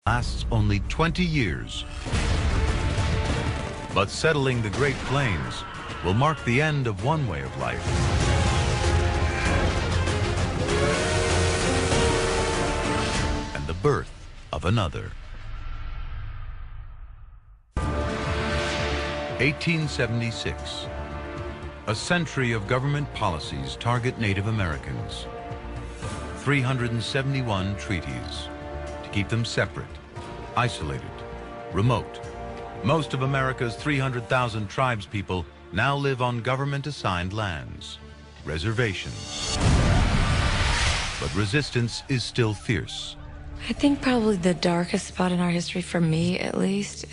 lasts only 20 years. But settling the Great Plains will mark the end of one way of life and the birth of another. 1876. A century of government policies target Native Americans. 371 treaties to keep them separate, isolated, remote. Most of America's 300,000 tribespeople now live on government-assigned lands, reservations. But resistance is still fierce. I think probably the darkest spot in our history, for me at least,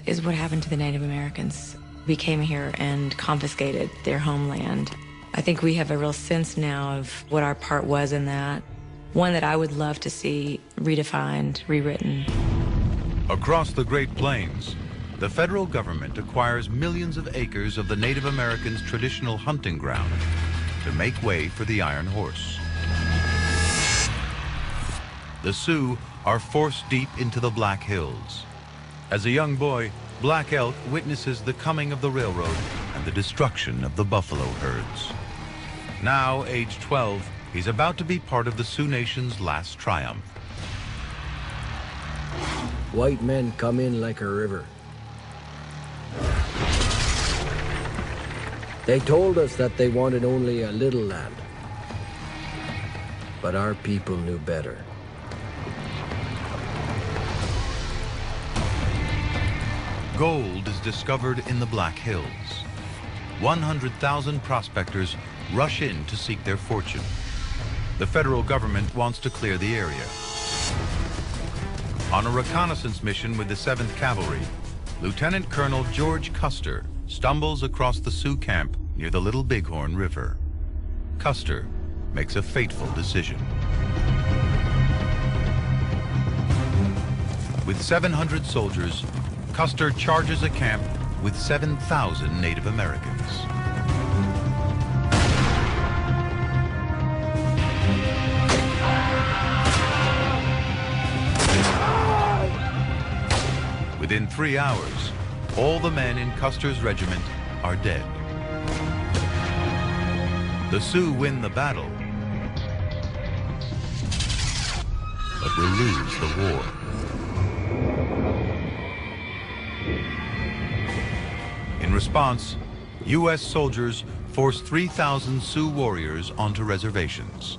is what happened to the Native Americans. We came here and confiscated their homeland. I think we have a real sense now of what our part was in that. One that I would love to see redefined, rewritten. Across the Great Plains, the federal government acquires millions of acres of the Native Americans' traditional hunting ground to make way for the Iron Horse. The Sioux are forced deep into the Black Hills. As a young boy, Black Elk witnesses the coming of the railroad and the destruction of the buffalo herds. Now, age 12, he's about to be part of the Sioux Nation's last triumph. White men come in like a river. They told us that they wanted only a little land. But our people knew better. Gold is discovered in the Black Hills. 100,000 prospectors rush in to seek their fortune. The federal government wants to clear the area. On a reconnaissance mission with the 7th Cavalry, Lieutenant Colonel George Custer stumbles across the Sioux camp near the Little Bighorn River. Custer makes a fateful decision. With 700 soldiers, Custer charges a camp with 7,000 Native Americans. Within 3 hours, all the men in Custer's regiment are dead. The Sioux win the battle, but will lose the war. In response, U.S. soldiers forced 3,000 Sioux warriors onto reservations.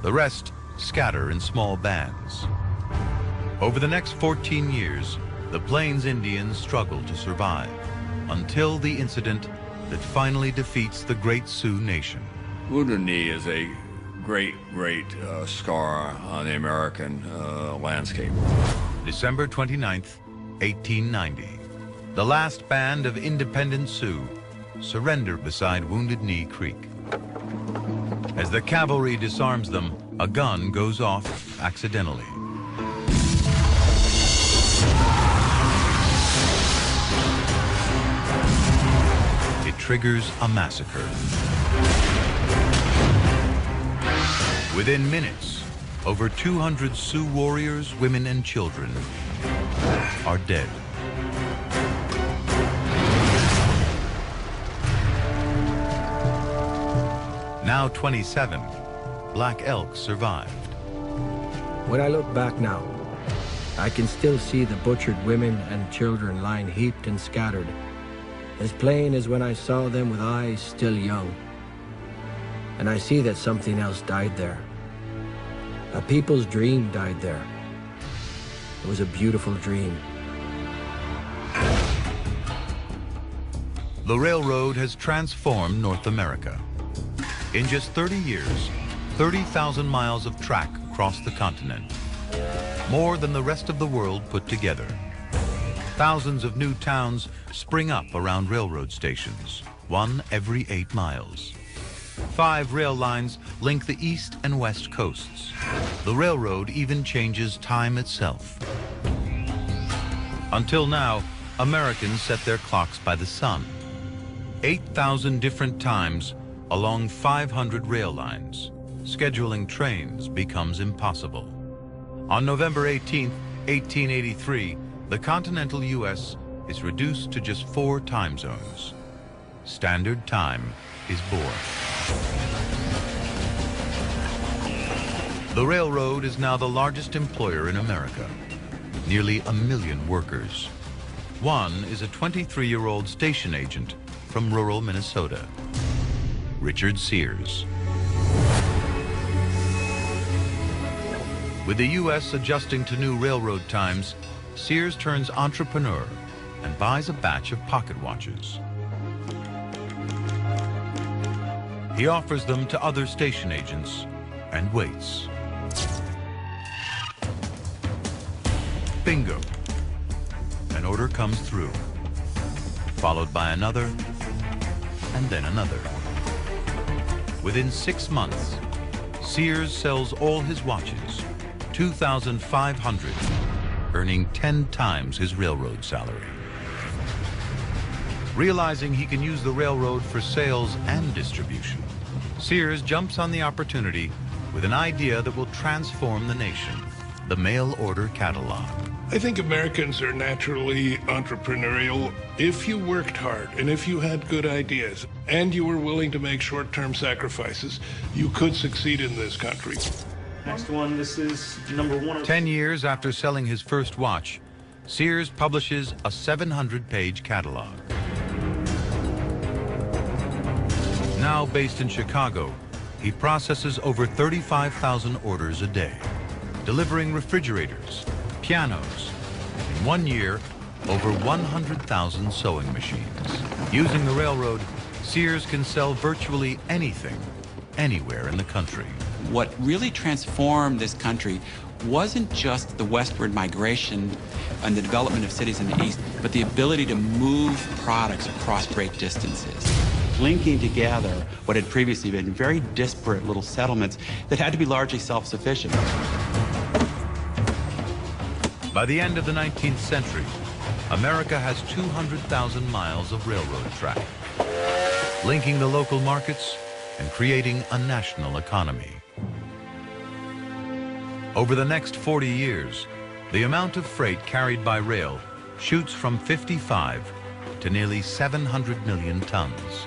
The rest scatter in small bands. Over the next 14 years, the Plains Indians struggle to survive until the incident that finally defeats the Great Sioux Nation. Wounded Knee is a great scar on the American landscape. December 29th, 1890. The last band of independent Sioux surrender beside Wounded Knee Creek. As the cavalry disarms them, a gun goes off accidentally. It triggers a massacre. Within minutes, over 200 Sioux warriors, women, and children are dead. Now 27, Black Elk survived. When I look back now, I can still see the butchered women and children lying heaped and scattered, as plain as when I saw them with eyes still young. And I see that something else died there. A people's dream died there. It was a beautiful dream. The railroad has transformed North America. In just 30 years, 30,000 miles of track across the continent. More than the rest of the world put together. Thousands of new towns spring up around railroad stations, one every 8 miles. 5 rail lines link the east and west coasts. The railroad even changes time itself. Until now, Americans set their clocks by the sun. 8,000 different times along 500 rail lines. Scheduling trains becomes impossible. On November 18th, 1883, the continental U.S. is reduced to just 4 time zones. Standard Time is born. The railroad is now the largest employer in America. Nearly 1 million workers. One is a 23-year-old station agent from rural Minnesota, Richard Sears. With the U.S. adjusting to new railroad times, Sears turns entrepreneur and buys a batch of pocket watches. He offers them to other station agents and waits. Bingo. An order comes through, followed by another, and then another. Within 6 months, Sears sells all his watches, 2,500, earning 10 times his railroad salary. Realizing he can use the railroad for sales and distribution, Sears jumps on the opportunity with an idea that will transform the nation, the mail order catalog. I think Americans are naturally entrepreneurial. If you worked hard and if you had good ideas and you were willing to make short-term sacrifices, you could succeed in this country. Next one, this is number 1. 10 years after selling his first watch, Sears publishes a 700-page catalog. Now based in Chicago, he processes over 35,000 orders a day, delivering refrigerators, pianos, and in 1 year, over 100,000 sewing machines. Using the railroad, Sears can sell virtually anything, anywhere in the country. What really transformed this country wasn't just the westward migration and the development of cities in the east, but the ability to move products across great distances. Linking together what had previously been very disparate little settlements that had to be largely self-sufficient. By the end of the 19th century, America has 200,000 miles of railroad track, linking the local markets and creating a national economy. Over the next 40 years, the amount of freight carried by rail shoots from 55 to nearly 700 million tons.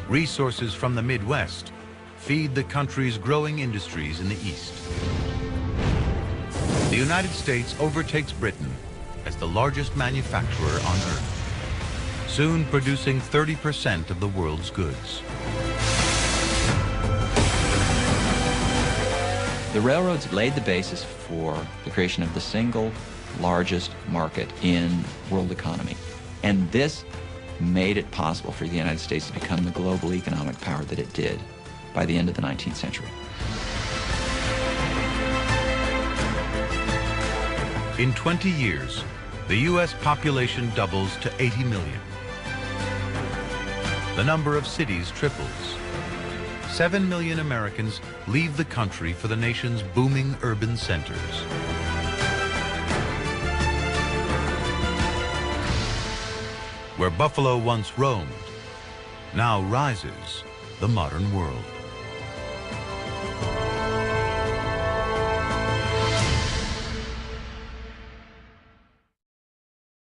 Resources from the Midwest feed the country's growing industries in the East. The United States overtakes Britain as the largest manufacturer on Earth, soon producing 30% of the world's goods. The railroads laid the basis for the creation of the single largest market in world economy. And this made it possible for the United States to become the global economic power that it did by the end of the 19th century. In 20 years, the U.S. population doubles to 80 million. The number of cities triples. 7 million Americans leave the country for the nation's booming urban centers. Where Buffalo once roamed, now rises the modern world.